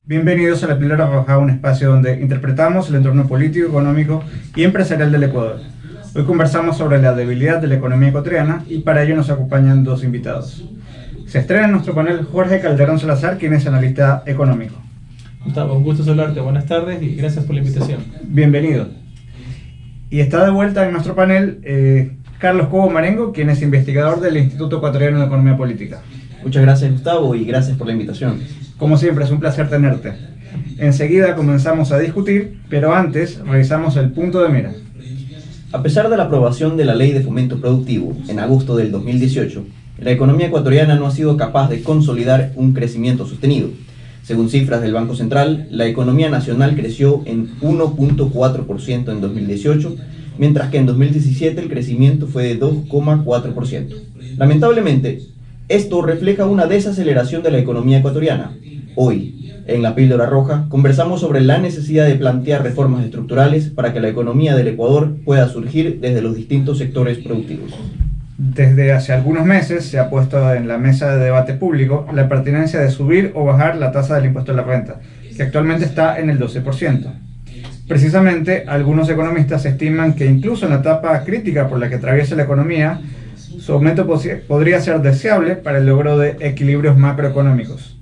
Bienvenidos a La Píldora Roja, un espacio donde interpretamos el entorno político, económico y empresarial del Ecuador. Hoy conversamos sobre la debilidad de la economía ecuatoriana y para ello nos acompañan dos invitados. Se estrena en nuestro panel Jorge Calderón Salazar, quien es analista económico. Gustavo, un gusto saludarte. Buenas tardes y gracias por la invitación. Bienvenido. Y está de vuelta en nuestro panel Carlos Cobo Marengo, quien es investigador del Instituto Ecuatoriano de Economía Política. Muchas gracias, Gustavo, y gracias por la invitación. Como siempre, es un placer tenerte. Enseguida comenzamos a discutir, pero antes revisamos el punto de mira. A pesar de la aprobación de la Ley de Fomento Productivo en agosto del 2018, la economía ecuatoriana no ha sido capaz de consolidar un crecimiento sostenido. Según cifras del Banco Central, la economía nacional creció en 1.4% en 2018, mientras que en 2017 el crecimiento fue de 2.4%. Lamentablemente, esto refleja una desaceleración de la economía ecuatoriana. Hoy, en La Píldora Roja, conversamos sobre la necesidad de plantear reformas estructurales para que la economía del Ecuador pueda surgir desde los distintos sectores productivos. Desde hace algunos meses se ha puesto en la mesa de debate público la pertinencia de subir o bajar la tasa del impuesto a la renta, que actualmente está en el 12%. Precisamente, algunos economistas estiman que incluso en la etapa crítica por la que atraviesa la economía, su aumento podría ser deseable para el logro de equilibrios macroeconómicos.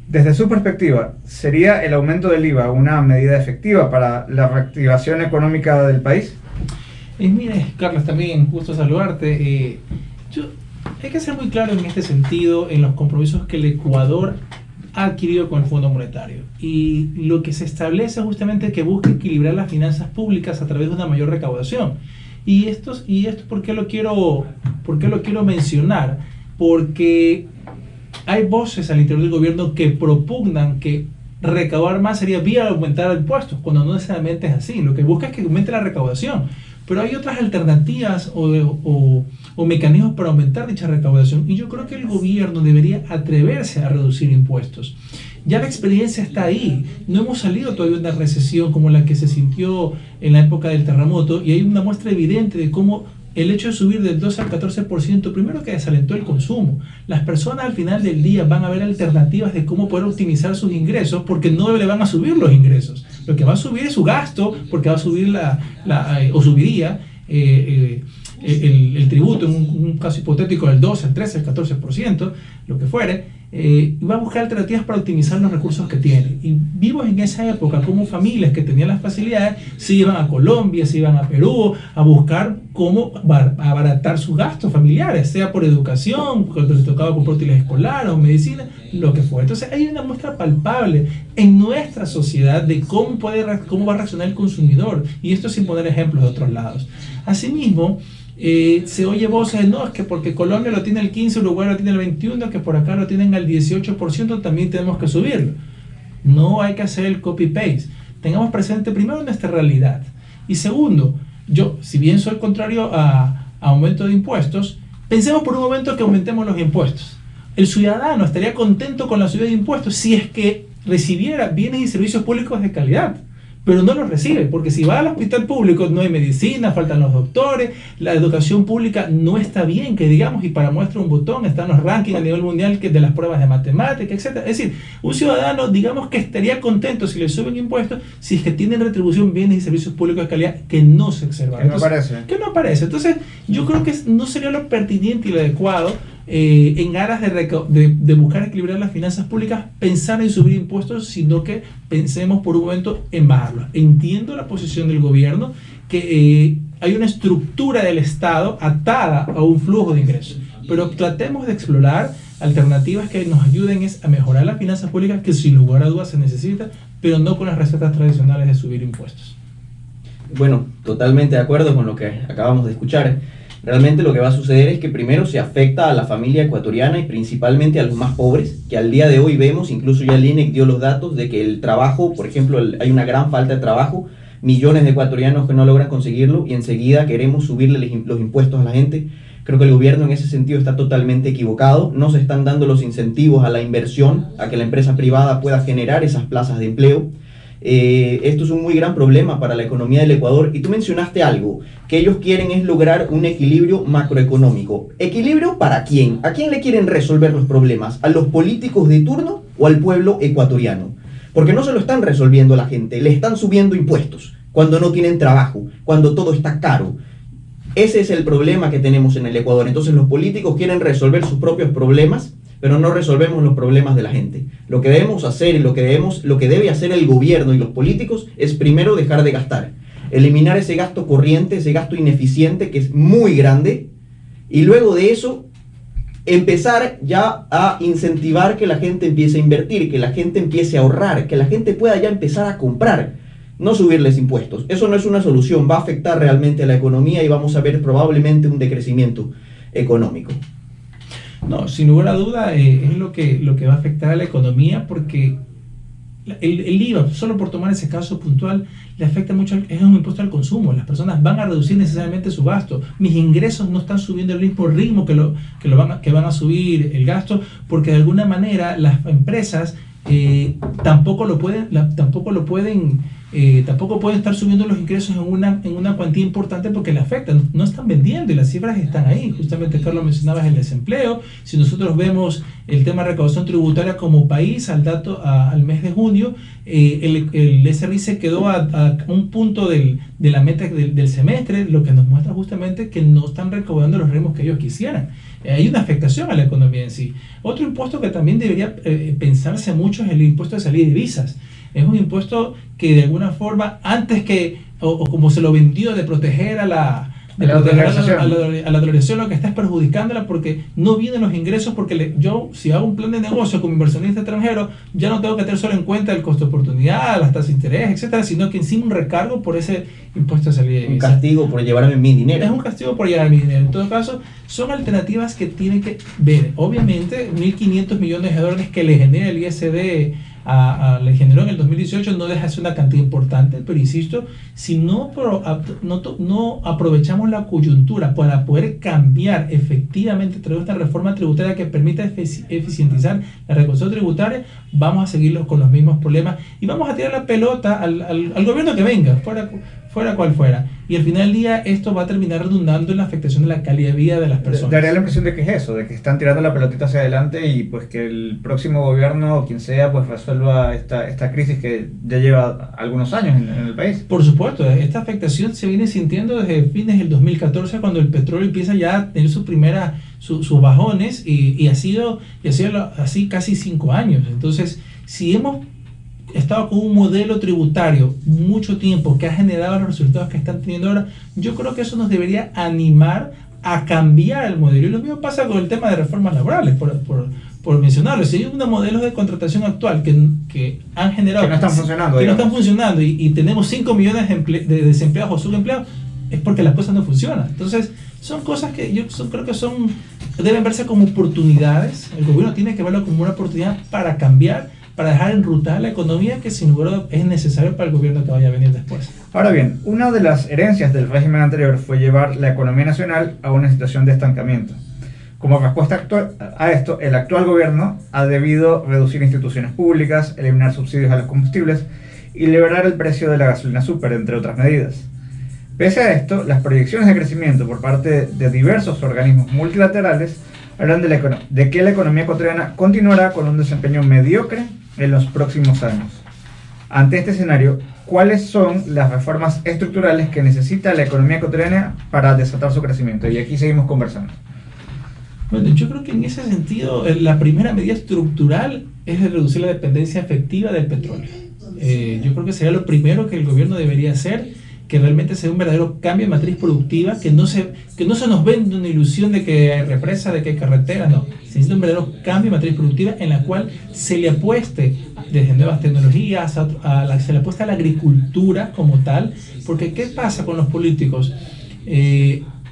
Desde su perspectiva, ¿sería el aumento del IVA una medida efectiva para la reactivación económica del país? Mire, Carlos, también gusto saludarte. Hay que ser muy claro en este sentido, en los compromisos que el Ecuador ha adquirido con el Fondo Monetario. Y lo que se establece es justamente que busca equilibrar las finanzas públicas a través de una mayor recaudación. Y esto ¿por qué lo quiero mencionar? Porque hay voces al interior del gobierno que propugnan que recaudar más sería vía aumentar impuestos, cuando no necesariamente es así. Lo que busca es que aumente la recaudación. Pero hay otras alternativas o mecanismos para aumentar dicha recaudación. Y yo creo que el gobierno debería atreverse a reducir impuestos. Ya la experiencia está ahí. No hemos salido todavía de una recesión como la que se sintió en la época del terremoto. Y hay una muestra evidente de cómo el hecho de subir del 12 al 14%, primero que desalentó el consumo. Las personas al final del día van a ver alternativas de cómo poder optimizar sus ingresos porque no le van a subir los ingresos. Lo que va a subir es su gasto porque va a subir subiría el tributo en un caso hipotético del 12, el 13, el 14%, lo que fuere. Y va a buscar alternativas para optimizar los recursos que tiene. Y vimos en esa época como familias que tenían las facilidades se iban a Colombia, se iban a Perú a buscar cómo abaratar sus gastos familiares, sea por educación, cuando les tocaba comprar útiles escolares o medicina, lo que fuera. Entonces hay una muestra palpable en nuestra sociedad de cómo va a reaccionar el consumidor, y esto sin poner ejemplos de otros lados. Asimismo, se oye voces de no, es que porque Colombia lo tiene el 15, Uruguay lo tiene el 21, que por acá lo tienen al 18%, también tenemos que subirlo. No hay que hacer el copy-paste. Tengamos presente primero nuestra realidad. Y segundo, yo, si bien soy contrario a aumento de impuestos, pensemos por un momento que aumentemos los impuestos. El ciudadano estaría contento con la subida de impuestos si es que recibiera bienes y servicios públicos de calidad. Pero no los recibe, porque si va al hospital público no hay medicina, faltan los doctores, la educación pública no está bien, que digamos, y para muestra un botón están los rankings a nivel mundial de las pruebas de matemática, etc. Es decir, un ciudadano, digamos que estaría contento si le suben impuestos, si es que tienen retribución, bienes y servicios públicos de calidad que no se observan. Que no aparece. Entonces, yo creo que no sería lo pertinente y lo adecuado, en aras de buscar equilibrar las finanzas públicas, pensar en subir impuestos, sino que pensemos por un momento en bajarlos. Entiendo la posición del gobierno, que hay una estructura del Estado atada a un flujo de ingresos, pero tratemos de explorar alternativas que nos ayuden a mejorar las finanzas públicas, que sin lugar a dudas se necesita, pero no con las recetas tradicionales de subir impuestos. Bueno, totalmente de acuerdo con lo que acabamos de escuchar. Realmente lo que va a suceder es que primero se afecta a la familia ecuatoriana y principalmente a los más pobres, que al día de hoy vemos, incluso ya el INEC dio los datos de que el trabajo, por ejemplo, hay una gran falta de trabajo, millones de ecuatorianos que no logran conseguirlo, y enseguida queremos subirle los impuestos a la gente. Creo que el gobierno en ese sentido está totalmente equivocado. No se están dando los incentivos a la inversión, a que la empresa privada pueda generar esas plazas de empleo. Esto es un muy gran problema para la economía del Ecuador. Y tú mencionaste algo, que ellos quieren es lograr un equilibrio macroeconómico. ¿Equilibrio para quién? ¿A quién le quieren resolver los problemas? ¿A los políticos de turno o al pueblo ecuatoriano? Porque no se lo están resolviendo a la gente, le están subiendo impuestos cuando no tienen trabajo, cuando todo está caro. Ese es el problema que tenemos en el Ecuador. Entonces los políticos quieren resolver sus propios problemas, pero no resolvemos los problemas de la gente. Lo que debemos hacer y lo que debe hacer el gobierno y los políticos es primero dejar de gastar, eliminar ese gasto corriente, ese gasto ineficiente que es muy grande, y luego de eso empezar ya a incentivar que la gente empiece a invertir, que la gente empiece a ahorrar, que la gente pueda ya empezar a comprar, no subirles impuestos. Eso no es una solución, va a afectar realmente a la economía y vamos a ver probablemente un decrecimiento económico. No, sin lugar a duda es lo que va a afectar a la economía, porque el IVA, solo por tomar ese caso puntual, le afecta mucho, es un impuesto al consumo. Las personas van a reducir necesariamente su gasto. Mis ingresos no están subiendo al mismo ritmo que van a subir el gasto, porque de alguna manera las empresas tampoco pueden estar subiendo los ingresos en una cuantía importante, porque le afectan, no están vendiendo y las cifras están ahí. Justamente Carlos mencionaba el desempleo. Si nosotros vemos el tema de recaudación tributaria como país al mes de junio, el SRI se quedó a un punto de la meta del semestre, lo que nos muestra justamente que no están recaudando los ritmos que ellos quisieran. Hay una afectación a la economía en sí. Otro impuesto que también debería pensarse mucho es el impuesto de salida de divisas. Es un impuesto que de alguna forma, antes que, o como se lo vendió, de proteger a la dolarización, lo que está es perjudicándola, porque no vienen los ingresos, porque yo, si hago un plan de negocio como inversionista extranjero, ya no tengo que tener solo en cuenta el costo de oportunidad, las tasas de interés, etcétera, sino que encima un recargo por ese impuesto de salida de divisas. Un castigo por llevarme mi dinero. Es un castigo por llevar mi dinero. En todo caso, son alternativas que tienen que ver. Obviamente, 1.500 millones de dólares que le genera el ISD le generó en el 2018 no deja de ser una cantidad importante, pero insisto, si no aprovechamos la coyuntura para poder cambiar efectivamente a través de esta reforma tributaria que permita eficientizar la recaudación tributaria, vamos a seguir con los mismos problemas y vamos a tirar la pelota al gobierno que venga, fuera cual fuera. Y al final del día esto va a terminar redundando en la afectación de la calidad de vida de las personas. Daría la impresión de que es eso, de que están tirando la pelotita hacia adelante y pues que el próximo gobierno o quien sea pues resuelva esta crisis que ya lleva algunos años en el país. Por supuesto, esta afectación se viene sintiendo desde fines del 2014, cuando el petróleo empieza ya a tener sus bajones y ha sido así casi 5 años. Entonces, si hemos estado con un modelo tributario mucho tiempo que ha generado los resultados que están teniendo ahora, yo creo que eso nos debería animar a cambiar el modelo. Y lo mismo pasa con el tema de reformas laborales, por mencionarlo. Si hay unos modelos de contratación actual que han generado que no están funcionando, y tenemos 5 millones de desempleados o subempleados, es porque las cosas no funcionan. Entonces son cosas que creo que deben verse como oportunidades. El gobierno tiene que verlo como una oportunidad para cambiar, para dejar enrutar la economía, que sin lugar a dudas es necesario para el gobierno que vaya a venir después. Ahora bien, una de las herencias del régimen anterior fue llevar la economía nacional a una situación de estancamiento. Como respuesta a esto, el actual gobierno ha debido reducir instituciones públicas, eliminar subsidios a los combustibles y liberar el precio de la gasolina súper, entre otras medidas. Pese a esto, las proyecciones de crecimiento por parte de diversos organismos multilaterales hablan de que la economía ecuatoriana continuará con un desempeño mediocre en los próximos años. Ante este escenario, ¿cuáles son las reformas estructurales que necesita la economía ecuatoriana para desatar su crecimiento? Y aquí seguimos conversando. Bueno, yo creo que en ese sentido la primera medida estructural es de reducir la dependencia efectiva del petróleo. Yo creo que sería lo primero que el gobierno debería hacer, que realmente sea un verdadero cambio de matriz productiva, que no se nos venda una ilusión de que hay represa, de que hay carretera, no. Se necesita un verdadero cambio de matriz productiva en la cual se le apueste desde nuevas tecnologías, se le apueste a la agricultura como tal, porque ¿qué pasa con los políticos?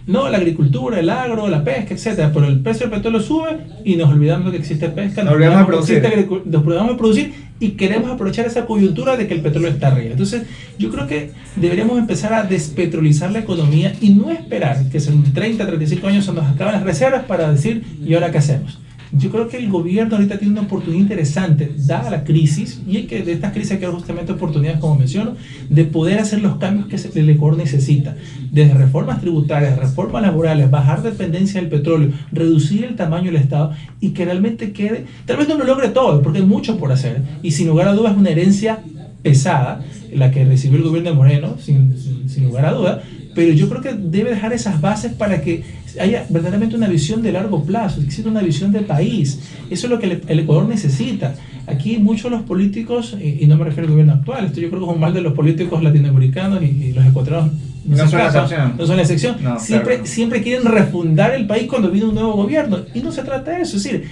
No, la agricultura, el agro, la pesca, etcétera, pero el precio del petróleo sube y nos olvidamos de que existe pesca, nos olvidamos de producir y queremos aprovechar esa coyuntura de que el petróleo está arriba. Entonces, yo creo que deberíamos empezar a despetrolizar la economía y no esperar que en 30, 35 años se nos acaben las reservas para decir, ¿y ahora qué hacemos? Yo creo que el gobierno ahorita tiene una oportunidad interesante, dada la crisis, y hay que, de estas crisis hay que dar justamente oportunidades, como menciono, de poder hacer los cambios que el Ecuador necesita, desde reformas tributarias, reformas laborales, bajar dependencia del petróleo, reducir el tamaño del Estado y que realmente quede, tal vez no lo logre todo, porque hay mucho por hacer, y sin lugar a dudas es una herencia pesada, la que recibió el gobierno de Moreno, sin lugar a dudas, pero yo creo que debe dejar esas bases para que haya verdaderamente una visión de largo plazo, que exista una visión de país. Eso es lo que el Ecuador necesita. Aquí muchos de los políticos, y no me refiero al gobierno actual, esto yo creo que es un mal de los políticos latinoamericanos y los ecuatorianos no son la excepción. No, siempre quieren refundar el país cuando viene un nuevo gobierno, y no se trata de eso. Es decir,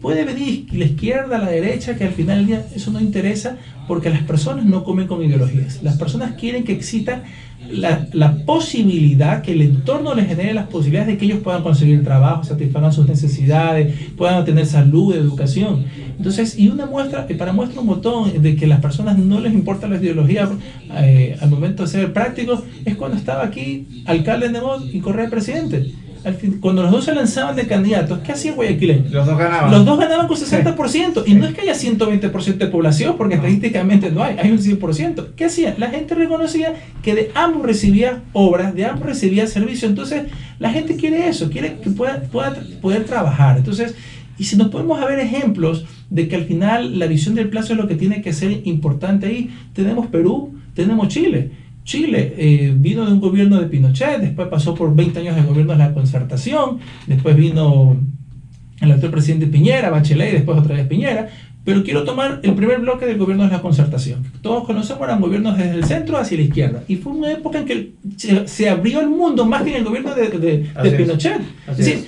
puede venir la izquierda, la derecha, que al final del día eso no interesa, porque las personas no comen con ideologías. Las personas quieren que exista la posibilidad, que el entorno les genere las posibilidades de que ellos puedan conseguir trabajo, satisfagan sus necesidades, puedan tener salud, educación. Entonces, y una muestra, para muestra un botón de que las personas no les importa la ideología al momento de ser prácticos, es cuando estaba aquí alcalde Nebot y Correa presidente. Cuando los dos se lanzaban de candidatos, ¿qué hacía Guayaquil? Los dos ganaban. Los dos ganaban con 60%. Y no es que haya 120% de población, porque estadísticamente no hay un 100%. ¿Qué hacía? La gente reconocía que de ambos recibía obras, de ambos recibía servicio. Entonces, la gente quiere eso, quiere que pueda poder trabajar. Entonces, y si nos podemos ver ejemplos de que al final la visión del plazo es lo que tiene que ser importante ahí, tenemos Perú, tenemos Chile. Chile vino de un gobierno de Pinochet, después pasó por 20 años de gobierno de la concertación, después vino el actual presidente Piñera, Bachelet, y después otra vez Piñera, pero quiero tomar el primer bloque del gobierno de la concertación. Todos conocemos, eran gobiernos desde el centro hacia la izquierda, y fue una época en que se abrió el mundo más que en el gobierno de Pinochet. Es decir,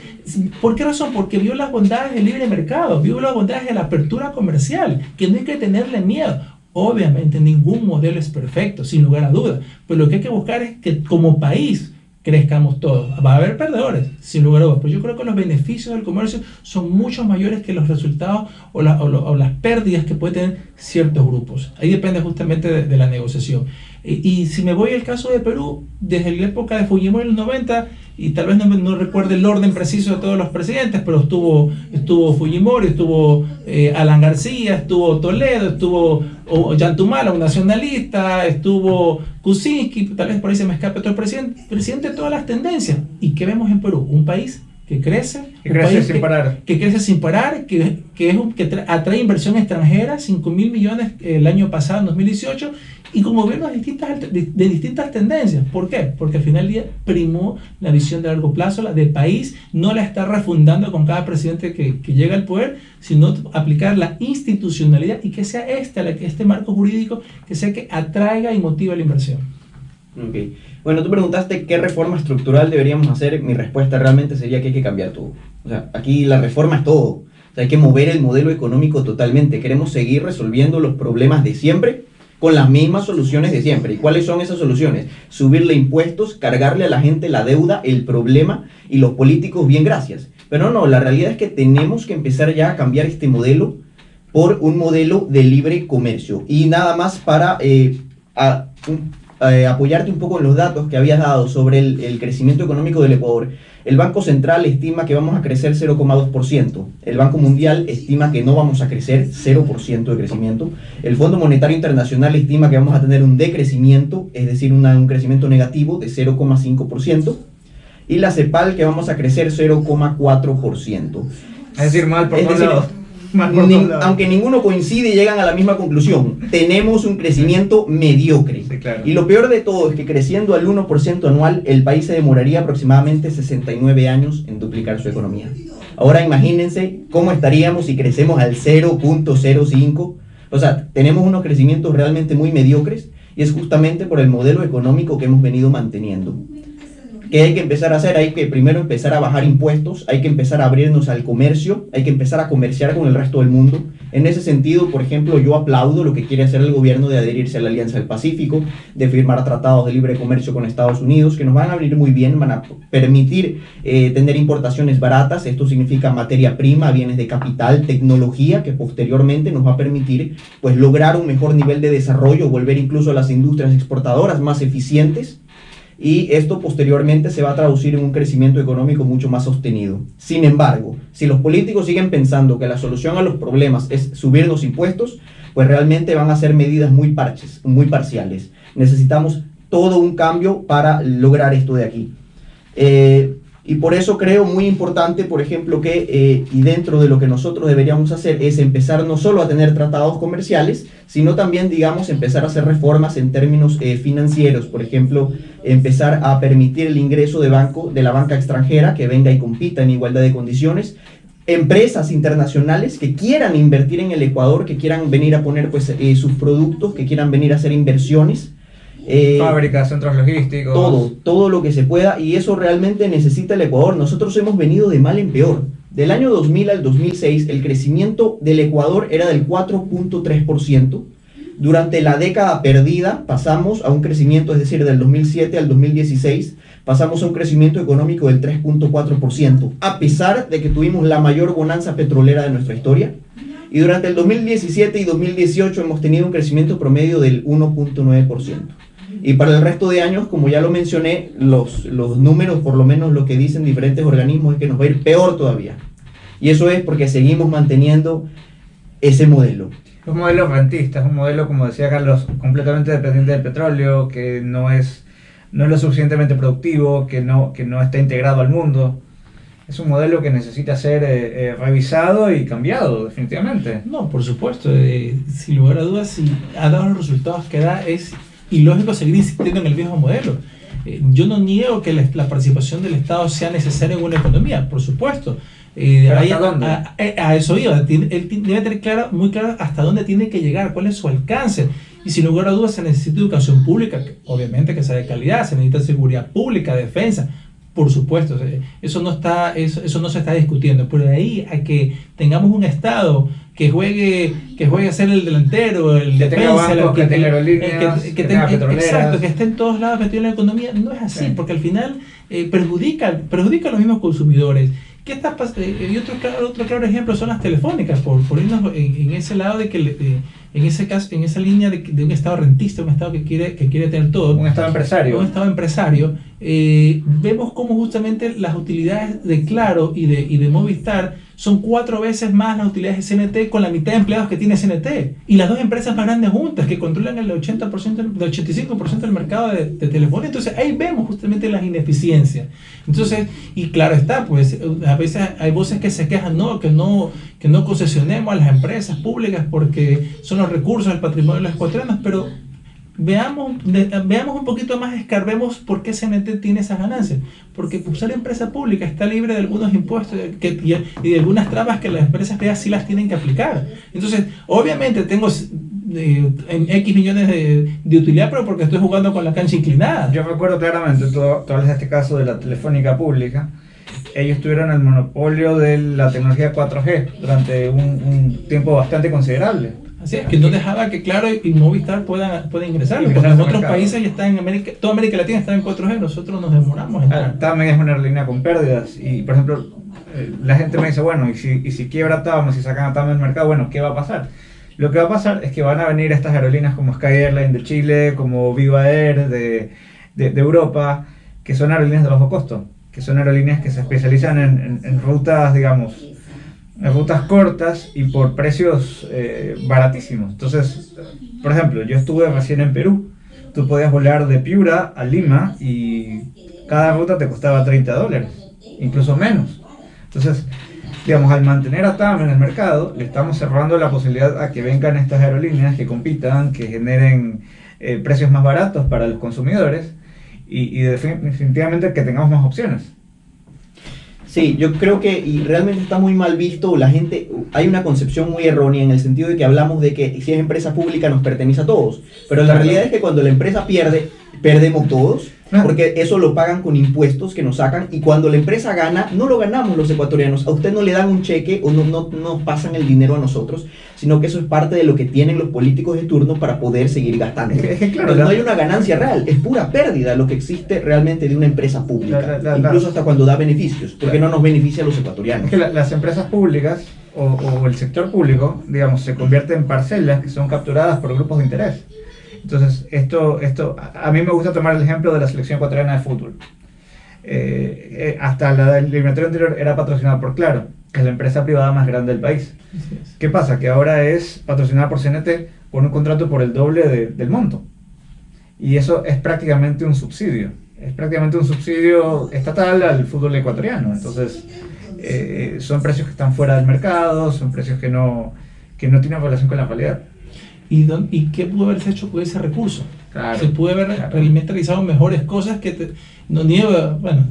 ¿por qué razón? Porque vio las bondades del libre mercado, vio las bondades de la apertura comercial, que no hay que tenerle miedo. Obviamente ningún modelo es perfecto, sin lugar a dudas, pero lo que hay que buscar es que como país crezcamos todos. Va a haber perdedores, sin lugar a dudas, pero yo creo que los beneficios del comercio son mucho mayores que los resultados o las pérdidas que pueden tener ciertos grupos. Ahí depende justamente de la negociación. Y si me voy al caso de Perú, desde la época de Fujimori en los 90, y tal vez no recuerde el orden preciso de todos los presidentes, pero estuvo Fujimori, estuvo Alan García, estuvo Toledo, estuvo Ollantumala, un nacionalista, estuvo Kuczynski, tal vez por ahí se me escape otro presidente de todas las tendencias. ¿Y qué vemos en Perú? Un país que crece, que crece sin parar, que atrae inversión extranjera, 5.000 millones el año pasado, en 2018, y con gobiernos de distintas tendencias. ¿Por qué? Porque al final del día primó la visión de largo plazo, la de país, no la está refundando con cada presidente que llega al poder, sino aplicar la institucionalidad y que sea este marco jurídico que sea que atraiga y motive la inversión. Okay. Bueno, tú preguntaste qué reforma estructural deberíamos hacer. Mi respuesta realmente sería que hay que cambiar todo. O sea, aquí la reforma es todo. O sea, hay que mover el modelo económico totalmente. Queremos seguir resolviendo los problemas de siempre con las mismas soluciones de siempre. ¿Y cuáles son esas soluciones? Subirle impuestos, cargarle a la gente la deuda, el problema, y los políticos, bien, gracias. Pero no, la realidad es que tenemos que empezar ya a cambiar este modelo por un modelo de libre comercio. Y nada más para apoyarte un poco en los datos que habías dado sobre el crecimiento económico del Ecuador. El Banco Central estima que vamos a crecer 0,2%. El Banco Mundial estima que no vamos a crecer 0% de crecimiento. El Fondo Monetario Internacional estima que vamos a tener un decrecimiento, es decir, un crecimiento negativo de 0,5%. Y la CEPAL que vamos a crecer 0,4%. Es decir, mal por todos lados. Aunque ninguno coincide, llegan a la misma conclusión. Tenemos un crecimiento mediocre. Sí, claro. Y lo peor de todo es que creciendo al 1% anual, el país se demoraría aproximadamente 69 años en duplicar su economía. Ahora imagínense cómo estaríamos si crecemos al 0,05. O sea, tenemos unos crecimientos realmente muy mediocres, y es justamente por el modelo económico que hemos venido manteniendo. ¿Qué hay que empezar a hacer? Hay que primero empezar a bajar impuestos, hay que empezar a abrirnos al comercio, hay que empezar a comerciar con el resto del mundo. En ese sentido, por ejemplo, yo aplaudo lo que quiere hacer el gobierno de adherirse a la Alianza del Pacífico, de firmar tratados de libre comercio con Estados Unidos, que nos van a abrir muy bien, van a permitir tener importaciones baratas. Esto significa materia prima, bienes de capital, tecnología, que posteriormente nos va a permitir pues lograr un mejor nivel de desarrollo, volver incluso a las industrias exportadoras más eficientes. y esto posteriormente se va a traducir en un crecimiento económico mucho más sostenido. Sin embargo, si los políticos siguen pensando que la solución a los problemas es subir los impuestos, pues realmente van a ser medidas muy parciales. Necesitamos todo un cambio para lograr esto de aquí. Y por eso creo muy importante, por ejemplo, que y dentro de lo que nosotros deberíamos hacer es empezar no solo a tener tratados comerciales, sino también, digamos, empezar a hacer reformas en términos financieros. Por ejemplo, empezar a permitir el ingreso de la banca extranjera que venga y compita en igualdad de condiciones. Empresas internacionales que quieran invertir en el Ecuador, que quieran venir a poner pues, sus productos, que quieran venir a hacer inversiones. Fábricas, centros logísticos. Todo lo que se pueda, y eso realmente necesita el Ecuador. Nosotros hemos venido de mal en peor. Del año 2000 al 2006, el crecimiento del Ecuador era del 4.3%. Durante la década perdida pasamos a un crecimiento, es decir, del 2007 al 2016, pasamos a un crecimiento económico del 3.4%, a pesar de que tuvimos la mayor bonanza petrolera de nuestra historia. Y durante el 2017 y 2018 hemos tenido un crecimiento promedio del 1.9%. Y para el resto de años, como ya lo mencioné, los números, por lo menos lo que dicen diferentes organismos, es que nos va a ir peor todavía. Y eso es porque seguimos manteniendo ese modelo. Un modelo rentista, es un modelo, como decía Carlos, completamente dependiente del petróleo, que no es lo suficientemente productivo, que no está integrado al mundo. Es un modelo que necesita ser revisado y cambiado, definitivamente. No, por supuesto, sin lugar a dudas, si ha dado los resultados que da, es ilógico seguir insistiendo en el viejo modelo. Yo no niego que la participación del Estado sea necesaria en una economía, por supuesto. ¿Hasta dónde? A eso iba. Él debe tener muy claro hasta dónde tiene que llegar, cuál es su alcance. Y sin lugar a dudas se necesita educación pública, obviamente que sea de calidad, se necesita seguridad pública, defensa. Por supuesto, eso no se está discutiendo. Pero de ahí a que tengamos un Estado que juegue a ser el delantero, el que defensa, tenga bancos, que tenga aerolíneas, que tenga petroleras. Exacto, que esté en todos lados metido en la economía, no es así, porque al final perjudica a los mismos consumidores. ¿Qué está pasando? Y otro claro ejemplo son las telefónicas, por irnos en ese lado de que en ese caso, en esa línea de un Estado rentista, un Estado que quiere tener todo. Un Estado empresario. Un Estado empresario. Vemos cómo justamente las utilidades de Claro y de Movistar son 4 veces más las utilidades de CNT con la mitad de empleados que tiene CNT. Y las dos empresas más grandes juntas que controlan el 80%, el 85% del mercado de telefonía. Entonces ahí vemos justamente las ineficiencias. Entonces, y claro está, pues a veces hay voces que se quejan, que no concesionemos a las empresas públicas porque son los recursos del patrimonio de los ecuatorianos, pero veamos un poquito más, escarbemos por qué CNT tiene esas ganancias. Porque ser empresa pública está libre de algunos impuestos y de algunas trabas que las empresas privadas sí las tienen que aplicar. Entonces, obviamente tengo en X millones de utilidad, pero porque estoy jugando con la cancha inclinada. Yo recuerdo claramente, tú hablas de este caso de la telefónica pública. Ellos tuvieron el monopolio de la tecnología 4G durante un tiempo bastante considerable. Así es, que no dejaba que Claro y Movistar puedan ingresar, porque en otros países ya está en América, toda América Latina está en 4G, nosotros nos demoramos en entrar. También es una aerolínea con pérdidas y, por ejemplo, la gente me dice, bueno, y si quiebra TAM, si sacan a TAM del mercado, bueno, ¿qué va a pasar? Lo que va a pasar es que van a venir estas aerolíneas como Sky Airlines de Chile, como Viva Air de Europa, que son aerolíneas de bajo costo, que son aerolíneas que se especializan en rutas, digamos, en rutas cortas y por precios baratísimos. Entonces, por ejemplo, yo estuve recién en Perú. Tú podías volar de Piura a Lima y cada ruta te costaba $30, incluso menos. Entonces, digamos, al mantener a TAM en el mercado, le estamos cerrando la posibilidad a que vengan estas aerolíneas que compitan, que generen precios más baratos para los consumidores y definitivamente que tengamos más opciones. Sí, yo creo que y realmente está muy mal visto, la gente, hay una concepción muy errónea en el sentido de que hablamos de que si es empresa pública nos pertenece a todos, pero la realidad es que cuando la empresa pierde, perdemos todos, porque eso lo pagan con impuestos que nos sacan, y cuando la empresa gana, no lo ganamos los ecuatorianos, a usted no le dan un cheque o no pasan el dinero a nosotros, sino que eso es parte de lo que tienen los políticos de turno para poder seguir gastando. Claro, no hay una ganancia real, es pura pérdida lo que existe realmente de una empresa pública, incluso hasta cuando da beneficios, porque no nos beneficia a los ecuatorianos. Es que las empresas públicas o el sector público, digamos, se convierten en parcelas que son capturadas por grupos de interés. Entonces, a mí me gusta tomar el ejemplo de la selección ecuatoriana de fútbol. Hasta la eliminatoria anterior era patrocinada por Claro, que es la empresa privada más grande del país. ¿Qué pasa? Que ahora es patrocinada por CNT con un contrato por el doble del monto. Y eso es prácticamente un subsidio. Es prácticamente un subsidio estatal al fútbol ecuatoriano. Entonces, son precios que están fuera del mercado, son precios que no tienen relación con la calidad. ¿Y qué pudo haberse hecho con ese recurso? Claro, se puede haber realmente realizado mejores cosas que no niego, bueno,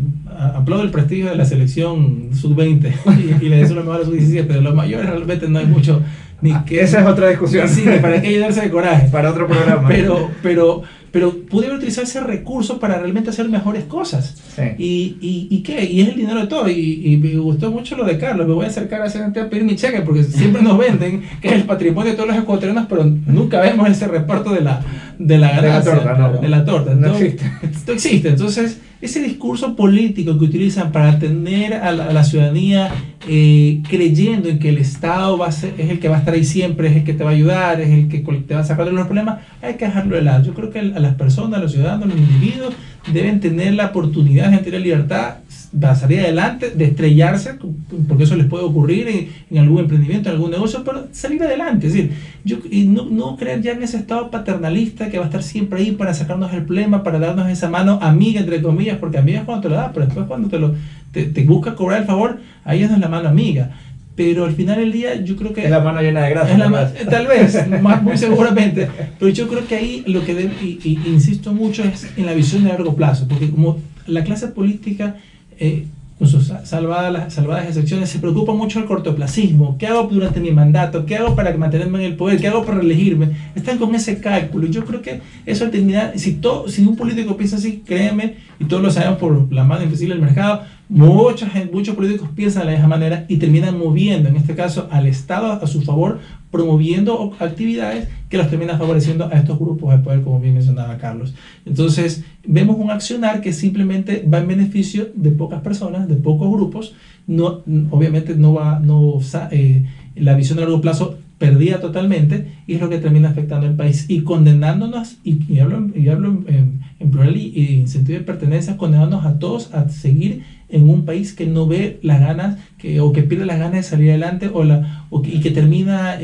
aplaudo el prestigio de la selección sub-20 y le deseo lo mejor a la sub-17, pero los mayores realmente no hay mucho ni que... Esa es otra discusión. Sí, para qué llenarse de coraje. Para otro programa. Pero pude haber utilizado ese recurso para realmente hacer mejores cosas. Sí. ¿Y qué? Y es el dinero de todo. Y me gustó mucho lo de Carlos. Me voy a acercar a CNT a pedir mi cheque porque siempre nos venden que es el patrimonio de todos los ecuatorianos, pero nunca vemos ese reparto de la ganancia. De la torta. No existe. Esto existe. Entonces, ese discurso político que utilizan para atender a la ciudadanía creyendo en que el Estado es el que va a estar ahí siempre, es el que te va a ayudar, es el que te va a sacar de los problemas, hay que dejarlo de lado. Yo creo que a las personas, a los ciudadanos, a los individuos deben tener la oportunidad de tener libertad de salir adelante, de estrellarse, porque eso les puede ocurrir en algún emprendimiento, en algún negocio, pero salir adelante. Es decir, no creer ya en ese estado paternalista que va a estar siempre ahí para sacarnos el problema, para darnos esa mano amiga, entre comillas, porque amiga es cuando te lo da, pero después cuando te busca cobrar el favor, ahí es la mano amiga. Pero al final del día yo creo que... Es la mano llena de grasa. Tal vez, muy seguramente. Pero yo creo que ahí lo que insisto mucho es en la visión de largo plazo. Porque como la clase política, con sus salvadas excepciones, se preocupa mucho del cortoplacismo. ¿Qué hago durante mi mandato? ¿Qué hago para mantenerme en el poder? ¿Qué hago para reelegirme? Están con ese cálculo. Y yo creo que eso al terminar, si un político piensa así, créeme, y todos lo sabemos por la mano invisible del mercado, muchos políticos piensan de la misma manera y terminan moviendo, en este caso, al Estado a su favor, promoviendo actividades que los terminan favoreciendo a estos grupos de poder, como bien mencionaba Carlos. Entonces, vemos un accionar que simplemente va en beneficio de pocas personas, de pocos grupos. Obviamente la visión a largo plazo perdida totalmente, y es lo que termina afectando al país y condenándonos, y hablo en plural y en sentido de pertenencia, condenándonos a todos a seguir en un país que no ve las ganas, o que pierde las ganas de salir adelante, y que termina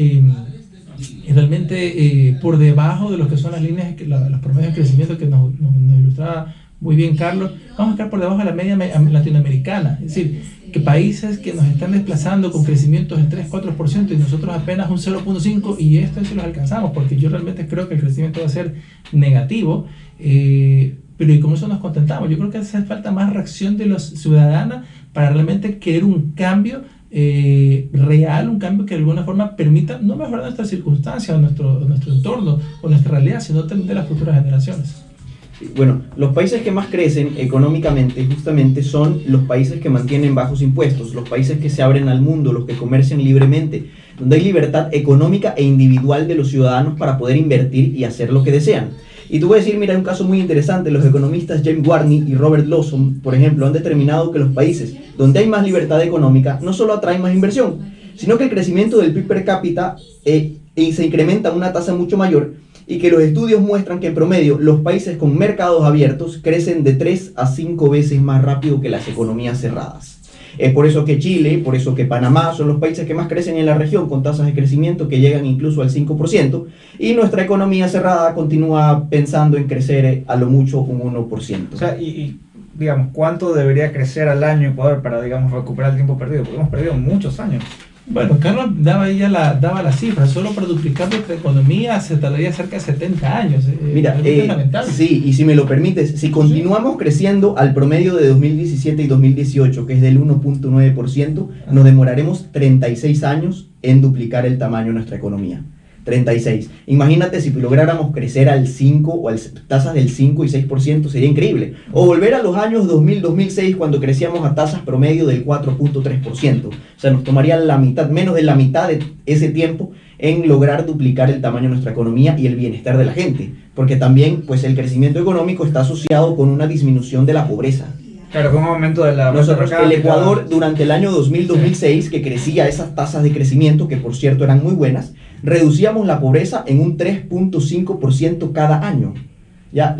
realmente por debajo de lo que son las líneas, los promedios de crecimiento que nos ilustraba muy bien Carlos. Vamos a estar por debajo de la media latinoamericana. Es decir, que países que nos están desplazando con crecimientos del 3-4% y nosotros apenas un 0.5%, y esto sí los alcanzamos, porque yo realmente creo que el crecimiento va a ser negativo. Pero y con eso nos contentamos. Yo creo que hace falta más reacción de los ciudadanos para realmente querer un cambio real, un cambio que de alguna forma permita no mejorar nuestras circunstancias, nuestro entorno o nuestra realidad, sino también de las futuras generaciones. Bueno, los países que más crecen económicamente justamente son los países que mantienen bajos impuestos, los países que se abren al mundo, los que comercian libremente, donde hay libertad económica e individual de los ciudadanos para poder invertir y hacer lo que desean. Y tú voy a decir, mira, hay un caso muy interesante. Los economistas James Warney y Robert Lawson, por ejemplo, han determinado que los países donde hay más libertad económica no solo atraen más inversión, sino que el crecimiento del PIB per cápita se incrementa a una tasa mucho mayor, y que los estudios muestran que en promedio los países con mercados abiertos crecen de 3 a 5 veces más rápido que las economías cerradas. Es por eso que Chile, por eso que Panamá son los países que más crecen en la región, con tasas de crecimiento que llegan incluso al 5%, y nuestra economía cerrada continúa pensando en crecer a lo mucho un 1%. O sea, digamos, ¿cuánto debería crecer al año Ecuador para, digamos, recuperar el tiempo perdido? Porque hemos perdido muchos años. Bueno, Carlos daba la cifra. Solo para duplicar nuestra economía se tardaría cerca de 70 años. Mira, sí, y si me lo permites, si continuamos creciendo al promedio de 2017 y 2018, que es del 1.9%, nos demoraremos 36 años en duplicar el tamaño de nuestra economía. 36. Imagínate si lográramos crecer al 5 o a tasas del 5 y 6%, sería increíble. O volver a los años 2000-2006, cuando crecíamos a tasas promedio del 4.3%. O sea, nos tomaría menos de la mitad de ese tiempo en lograr duplicar el tamaño de nuestra economía y el bienestar de la gente. Porque también, pues, el crecimiento económico está asociado con una disminución de la pobreza. Claro, con un aumento de la Nosotros, renta per el cápita. Ecuador, durante el año 2000-2006, que crecía esas tasas de crecimiento, que por cierto eran muy buenas, reducíamos la pobreza en un 3.5% cada año. ¿Ya?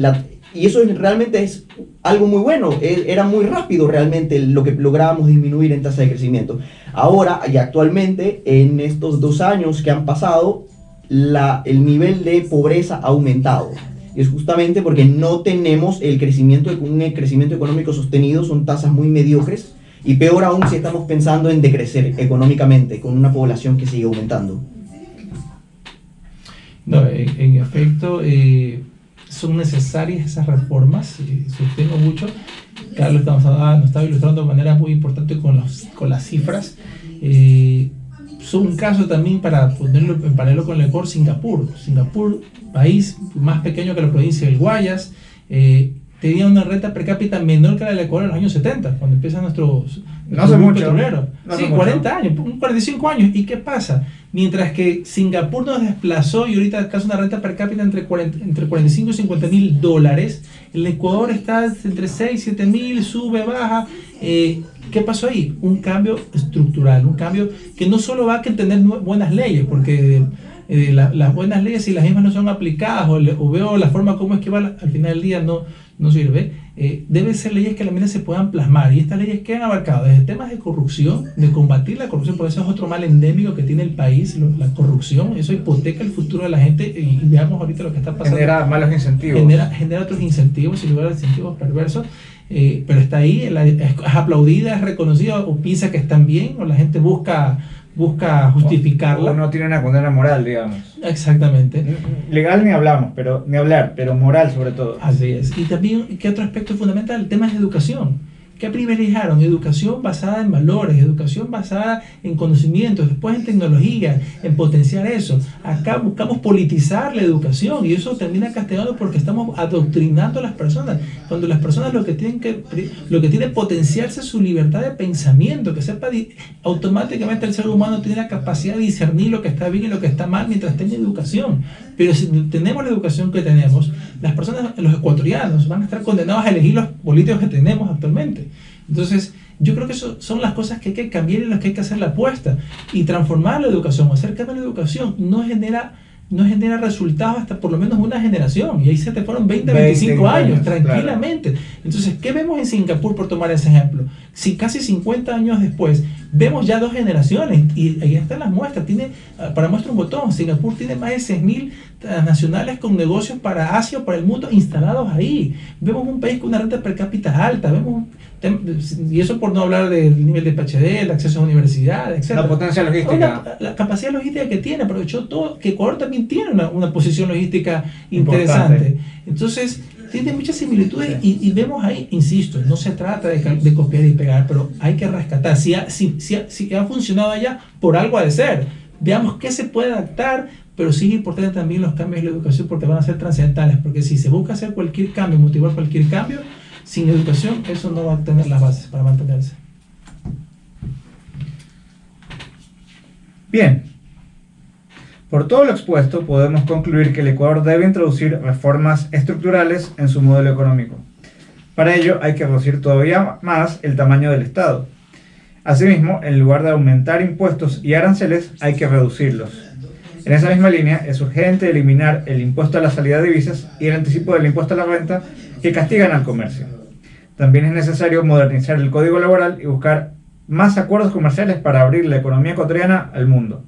Y eso realmente es algo muy bueno, era muy rápido realmente lo que lográbamos disminuir en tasa de crecimiento. Ahora y actualmente, en estos 2 años que han pasado, el nivel de pobreza ha aumentado. Y es justamente porque no tenemos un crecimiento económico sostenido, son tasas muy mediocres, y peor aún si estamos pensando en decrecer económicamente con una población que sigue aumentando. No, en efecto, son necesarias esas reformas, sostengo mucho. Carlos nos estaba ilustrando de manera muy importante con las cifras. Son un caso también, para ponerlo en paralelo con el Ecuador, Singapur, país más pequeño que la provincia del Guayas, tenía una renta per cápita menor que la del Ecuador en los años 70, cuando empieza nuestro boom petrolero. Sí, 40 años, 45 años. ¿Y qué pasa? Mientras que Singapur nos desplazó y ahorita casi una renta per cápita entre 45 y 50 mil dólares, el Ecuador está entre 6 y 7 mil, sube, baja. ¿Qué pasó ahí? Un cambio estructural, un cambio que no solo va a tener buenas leyes, porque las buenas leyes, si las mismas no son aplicadas o veo la forma como es que va al final del día, no sirve. Deben ser leyes que realmente se puedan plasmar, y estas leyes que han abarcado desde temas de corrupción, de combatir la corrupción, porque eso es otro mal endémico que tiene el país, la corrupción. Eso hipoteca el futuro de la gente, y veamos ahorita lo que está pasando. Genera malos incentivos. Genera otros incentivos, sin lugar a incentivos perversos. Pero está ahí, es aplaudida, es reconocida, o piensa que están bien, o la gente busca justificarla. O no tiene una condena moral, digamos. Exactamente. Legal ni hablamos, pero moral sobre todo. Así es. Y también, ¿qué otro aspecto fundamental? El tema de educación. ¿Qué privilegiaron? Educación basada en valores, educación basada en conocimientos, después en tecnología, en potenciar eso. Acá buscamos politizar la educación, y eso termina castigando porque estamos adoctrinando a las personas. Cuando las personas lo que tienen que potenciarse es su libertad de pensamiento, que sepa automáticamente el ser humano tiene la capacidad de discernir lo que está bien y lo que está mal mientras tenga educación. Pero si tenemos la educación que tenemos, las personas, los ecuatorianos, van a estar condenados a elegir los políticos que tenemos actualmente. Entonces, yo creo que eso son las cosas que hay que cambiar y en las que hay que hacer la apuesta. Y transformar la educación, hacer cambio en la educación, no genera resultados hasta por lo menos una generación. Y ahí se te fueron 25 años, tranquilamente. Claro. Entonces, ¿qué vemos en Singapur, por tomar ese ejemplo? Si casi 50 años después, vemos ya 2 generaciones, y ahí están las muestras. Para muestra un botón, Singapur tiene más de 6.000 nacionales con negocios para Asia o para el mundo instalados ahí. Vemos un país con una renta per cápita alta, y eso por no hablar del nivel de PhD, el acceso a universidades, etc. La potencia logística. La capacidad logística que tiene, aprovechó todo, que Ecuador también tiene una posición logística interesante. Importante. Entonces, tiene muchas similitudes, y vemos ahí, insisto, no se trata de copiar y pegar, pero hay que rescatar. Si ha funcionado allá, por algo ha de ser. Veamos qué se puede adaptar, pero sí es importante también los cambios en la educación, porque van a ser trascendentales, porque si se busca hacer cualquier cambio, motivar cualquier cambio, sin educación, eso no va a tener las bases para mantenerse. Bien. Por todo lo expuesto, podemos concluir que el Ecuador debe introducir reformas estructurales en su modelo económico. Para ello, hay que reducir todavía más el tamaño del Estado. Asimismo, en lugar de aumentar impuestos y aranceles, hay que reducirlos. En esa misma línea, es urgente eliminar el impuesto a la salida de divisas y el anticipo del impuesto a la renta, que castigan al comercio. También es necesario modernizar el código laboral y buscar más acuerdos comerciales para abrir la economía ecuatoriana al mundo.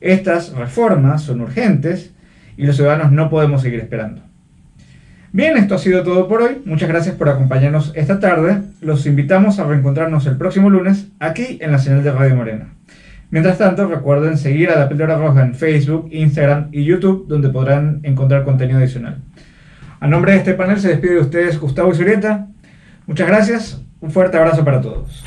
Estas reformas son urgentes y los ciudadanos no podemos seguir esperando. Bien, esto ha sido todo por hoy. Muchas gracias por acompañarnos esta tarde. Los invitamos a reencontrarnos el próximo lunes aquí en la señal de Radio Morena. Mientras tanto, recuerden seguir a La Píldora Roja en Facebook, Instagram y YouTube, donde podrán encontrar contenido adicional. A nombre de este panel se despide de ustedes Gustavo Isurieta. Muchas gracias, un fuerte abrazo para todos.